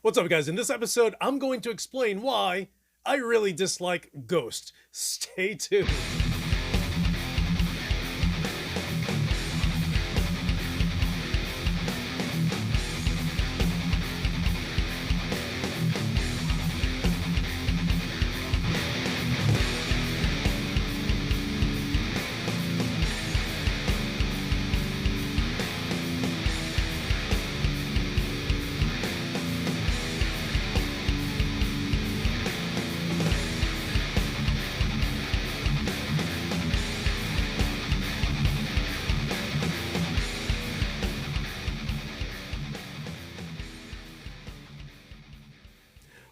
What's up, guys? In this episode, I'm going to explain why I really dislike Ghost. Stay tuned.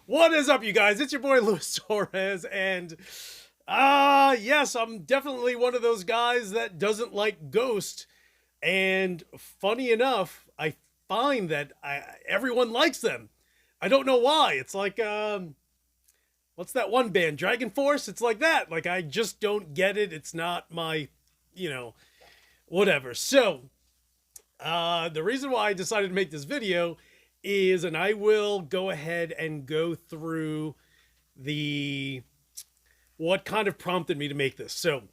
What is up, you guys? It's your boy Luis Torres, and yes, I'm definitely one of those guys that doesn't like Ghost. And funny enough, I find that everyone likes them. I don't know why. It's like what's that one band, Dragon Force? It's like that. Like, I just don't get it. It's not my, whatever. So the reason why I decided to make this video is, and I will go ahead and go through what kind of prompted me to make this. So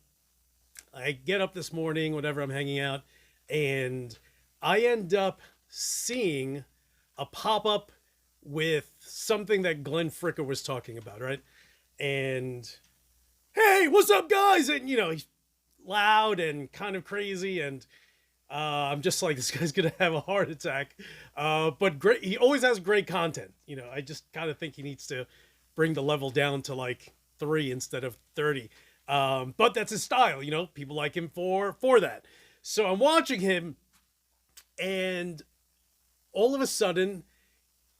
I get up this morning, whenever I'm hanging out, and I end up seeing a pop-up with something that Glenn Fricker was talking about, right? And, hey, what's up, guys? And, he's loud and kind of crazy, and I'm just like, this guy's gonna have a heart attack. But great, he always has great content. I just kind of think he needs to bring the level down to like 3 instead of 30. But that's his style. People like him for that. So I'm watching him, and all of a sudden,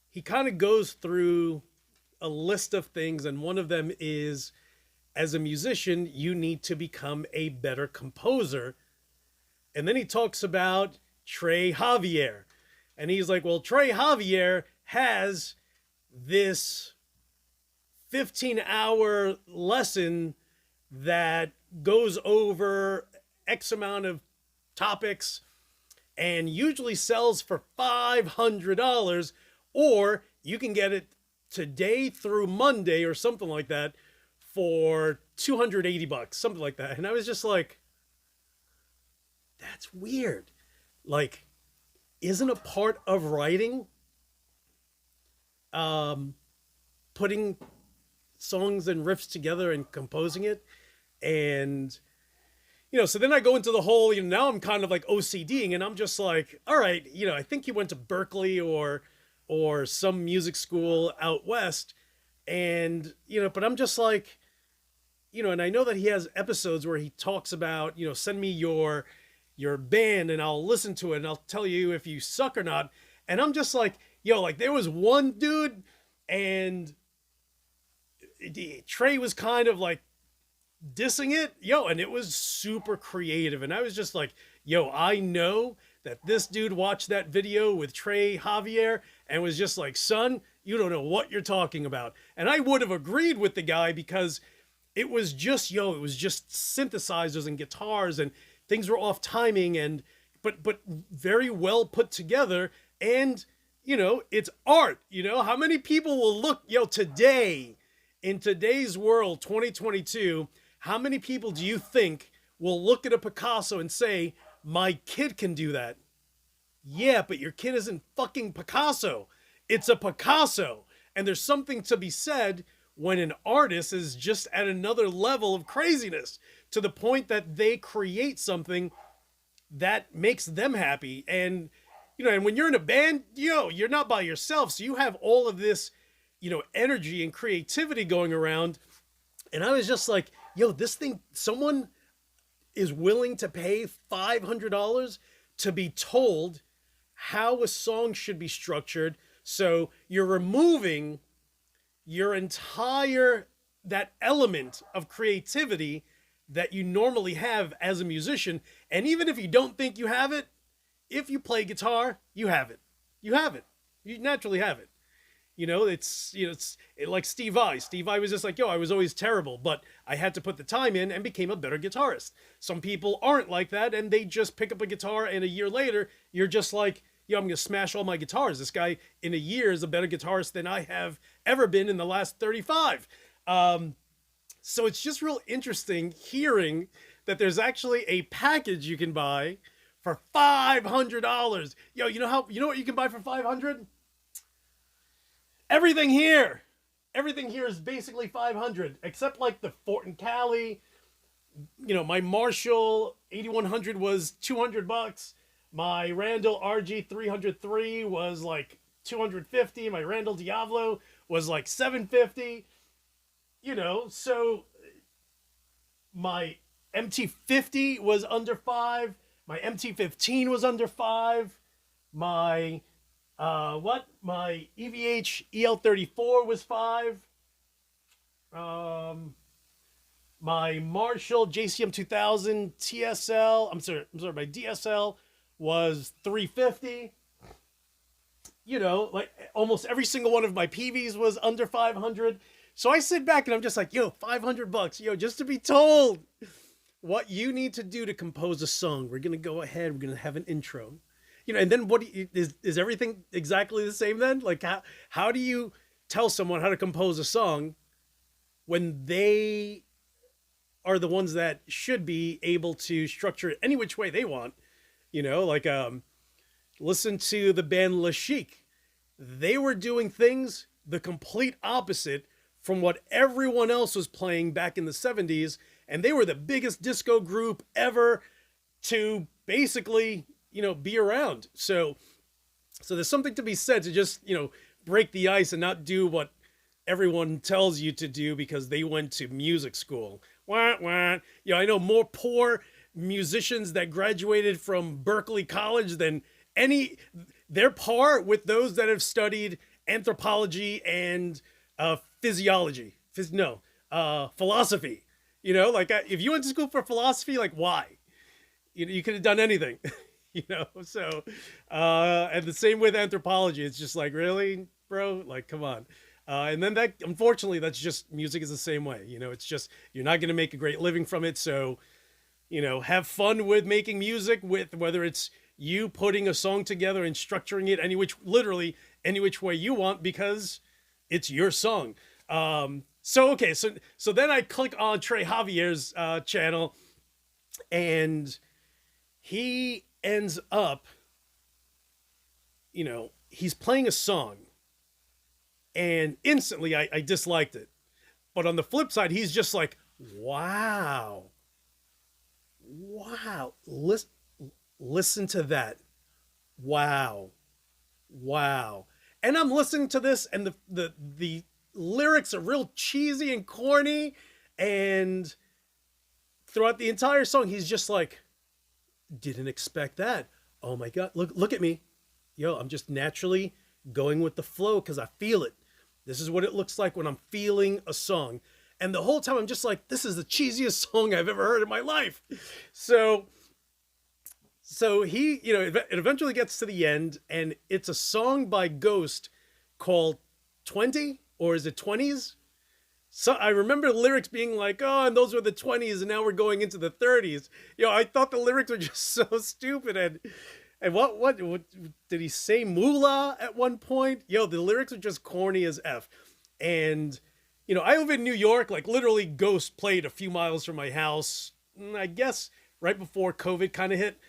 he kind of goes through a list of things, and one of them is, as a musician, you need to become a better composer. And then he talks about Trey Javier. And he's like, well, Trey Javier has this 15-hour lesson that goes over X amount of topics and usually sells for $500, or you can get it today through Monday or something like that for $280, something like that. And I was just like, that's weird. Like, isn't a part of writing putting songs and riffs together and composing it? And so then I go into the whole, now I'm kind of like OCDing, and I'm just like, all right, I think he went to Berkeley or some music school out west, and but I'm just like, and I know that he has episodes where he talks about, send me your band and I'll listen to it and I'll tell you if you suck or not. And I'm just like, like there was one dude, and Trey was kind of like dissing it, and it was super creative. And I was just like, I know that this dude watched that video with Trey Javier and was just like, son, you don't know what you're talking about. And I would have agreed with the guy, because it was just, it was just synthesizers and guitars, and things were off timing, but very well put together. And, it's art. How many people will look, today, in today's world, 2022, how many people do you think will look at a Picasso and say, my kid can do that? Yeah, but your kid isn't fucking Picasso. It's a Picasso. And there's something to be said when an artist is just at another level of craziness, to the point that they create something that makes them happy. And, and when you're in a band, you're not by yourself. So you have all of this, energy and creativity going around. And I was just like, this thing, someone is willing to pay $500 to be told how a song should be structured. So you're removing your entire, that element of creativity that you normally have as a musician. And even if you don't think you have it, if you play guitar, you have it. You have it. You naturally have it. It's like Steve Vai. Steve Vai was just like, I was always terrible, but I had to put the time in and became a better guitarist. Some people aren't like that, and they just pick up a guitar, and a year later, you're just like, yo, I'm going to smash all my guitars. This guy in a year is a better guitarist than I have ever been in the last 35. So it's just real interesting hearing that there's actually a package you can buy for $500. Yo, you know what you can buy for 500? Everything here. Everything here is basically 500, except like the Fort and Cali. You know, my Marshall 8100 was $200. My Randall RG 303 was like 250. My Randall Diablo was like 750. You know, so my MT50 was under 5. My MT15 was under 5. My my EVH EL34 was 5. My Marshall JCM 2000 TSL, I'm sorry, my DSL was 350. You know, like almost every single one of my PVs was under 500. So I sit back and I'm just like, yo, $500, yo, just to be told what you need to do to compose a song. We're going to go ahead. We're going to have an intro, you know, and then is everything exactly the same then? Like how do you tell someone how to compose a song when they are the ones that should be able to structure it any which way they want? You know, like, listen to the band Le Chic. They were doing things the complete opposite from what everyone else was playing back in the 70s. And they were the biggest disco group ever to basically, you know, be around. So there's something to be said to just, you know, break the ice and not do what everyone tells you to do because they went to music school. Wah, wah. You know, I know more poor musicians that graduated from Berkeley College than they're par with those that have studied anthropology and philosophy. You know, like if you went to school for philosophy, like why? You could have done anything, you know? So, and the same with anthropology. It's just like, really, bro? Like, come on. And then unfortunately, that's just, music is the same way. You know, it's just, you're not going to make a great living from it. So, you know, have fun with making music, with whether it's you putting a song together and structuring it literally any which way you want, because it's your song. So then I click on Trey Javier's channel, and he ends up, you know, he's playing a song, and instantly I disliked it. But on the flip side, he's just like, wow, listen to that. Wow. And I'm listening to this, and the lyrics are real cheesy and corny, and throughout the entire song he's just like, didn't expect that. Oh my god, look at me. Yo, I'm just naturally going with the flow because I feel it. This is what it looks like when I'm feeling a song. And the whole time I'm just like, this is the cheesiest song I've ever heard in my life. So he, you know, it eventually gets to the end, and it's a song by Ghost called 20, or is it 20s? So I remember the lyrics being like, oh, and those were the 20s, and now we're going into the 30s. You know, I thought the lyrics were just so stupid. And what did he say? Moolah at one point? Yo, the lyrics are just corny as F. And, you know, I live in New York, like literally Ghost played a few miles from my house, I guess right before COVID kind of hit.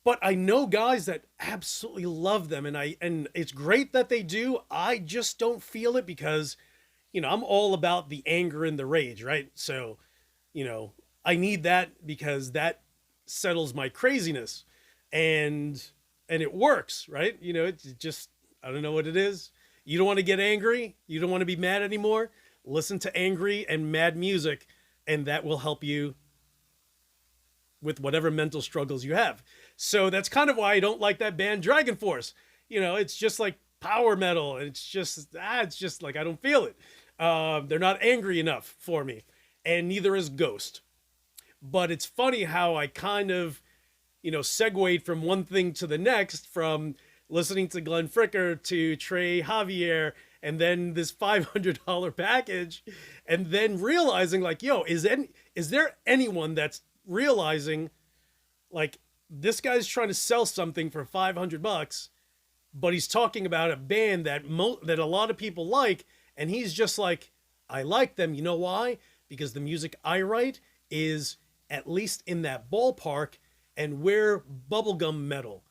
But I know guys that absolutely love them, and it's great that they do. I just don't feel it because, you know, I'm all about the anger and the rage, right? So, you know, I need that because that settles my craziness, and it works, right? You know, it's just, I don't know what it is. You don't want to get angry. You don't want to be mad anymore. Listen to angry and mad music, and that will help you with whatever mental struggles you have. So that's kind of why I don't like that band Dragon Force. You know, it's just like power metal. And it's just like, I don't feel it. They're not angry enough for me, and neither is Ghost. But it's funny how I kind of, you know, segued from one thing to the next, from listening to Glenn Fricker to Trey Javier, and then this $500 package, and then realizing like, yo, is there anyone that's realizing like this guy's trying to sell something for $500, but he's talking about a band that that a lot of people like, and he's just like, I like them. You know why? Because the music I write is at least in that ballpark, and we're bubblegum metal.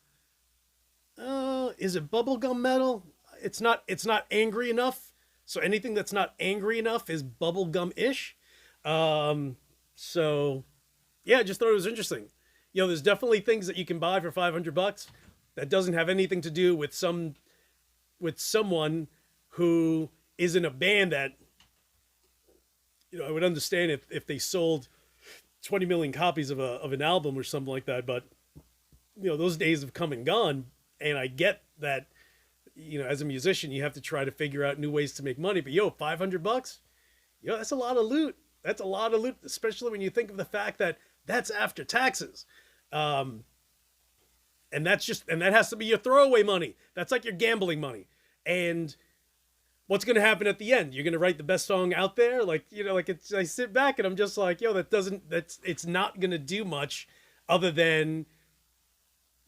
Is it bubblegum metal? It's not angry enough. So anything that's not angry enough is bubblegum-ish. So yeah, I just thought it was interesting. You know, there's definitely things that you can buy for $500 that doesn't have anything to do with someone who is in a band that, you know, I would understand if they sold 20 million copies of an album or something like that. But, you know, those days have come and gone. And I get that, you know, as a musician, you have to try to figure out new ways to make money. But yo, $500, yo, that's a lot of loot. That's a lot of loot, especially when you think of the fact that that's after taxes. And that has to be your throwaway money. That's like your gambling money. And what's going to happen at the end? You're going to write the best song out there? Like, you know, like I sit back and I'm just like, yo, it's not going to do much other than,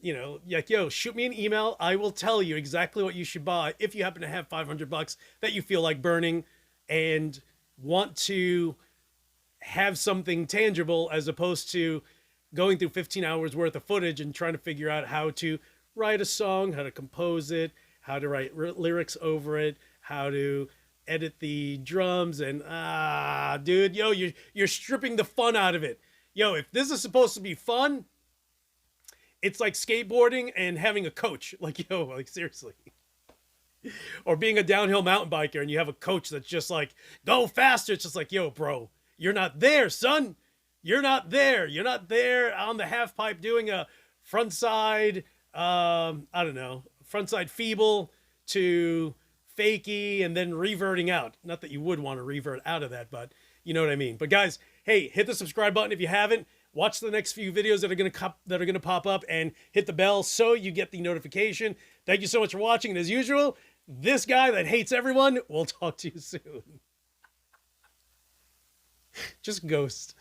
you know, like, yo, shoot me an email. I will tell you exactly what you should buy if you happen to have $500 that you feel like burning and want to have something tangible, as opposed to going through 15 hours worth of footage and trying to figure out how to write a song, how to compose it, how to write lyrics over it, how to edit the drums, and dude, yo, you're stripping the fun out of it. Yo, if this is supposed to be fun, it's like skateboarding and having a coach. Like, yo, like seriously. Or being a downhill mountain biker and you have a coach that's just like, go faster. It's just like, yo, bro, you're not there, son. You're not there. You're not there on the half pipe doing a frontside, frontside feeble to fakie and then reverting out. Not that you would want to revert out of that, but you know what I mean. But guys, hey, hit the subscribe button if you haven't. Watch the next few videos that are gonna pop up, and hit the bell so you get the notification. Thank you so much for watching. And as usual, this guy that hates everyone, we'll talk to you soon. Just ghost.